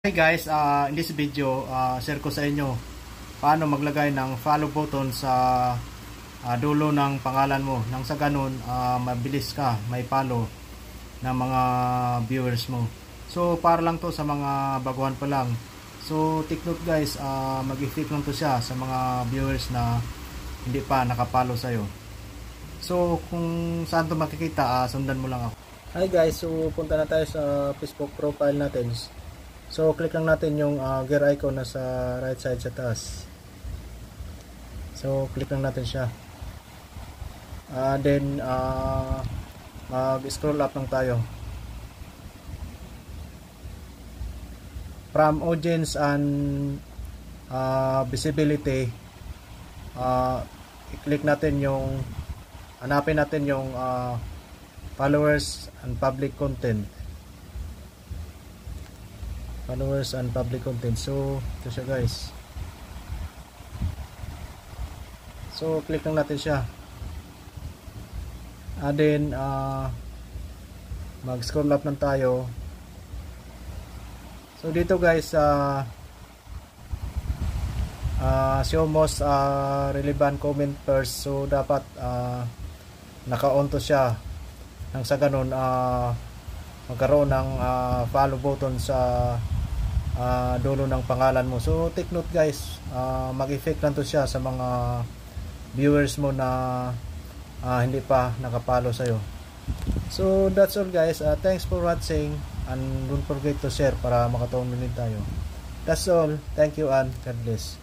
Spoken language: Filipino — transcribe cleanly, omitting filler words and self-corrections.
Hey guys, in this video, share ko sa inyo paano maglagay ng follow button sa dulo ng pangalan mo. Nang sa ganun, mabilis ka, may follow ng mga viewers mo. So, para lang to sa mga baguhan pa lang. So, take note guys, mag-effect lang to siya sa mga viewers na hindi pa nakapollow sa'yo. So, kung saan to makikita, sundan mo lang ako. Hi guys, so punta na tayo sa Facebook profile natin. So, click lang natin yung gear icon na sa right side sa taas. So, click lang natin siya. Then, mag-scroll up lang tayo. From audience and visibility, i-click natin yung, hanapin natin yung followers and public content. Followers and public content. So, ito siya guys. So, click lang natin siya. Then, mag-scroll up lang tayo. So, dito guys, show most relevant comment first. So, dapat naka-on to siya. Nang sa ganun, magkaroon ng follow button sa dulo ng pangalan mo. So take note guys, mag-effect lang to siya sa mga viewers mo na hindi pa nakapollow sa'yo. So that's all guys, thanks for watching and don't forget to share para makatulong din tayo. That's all, thank you and God bless.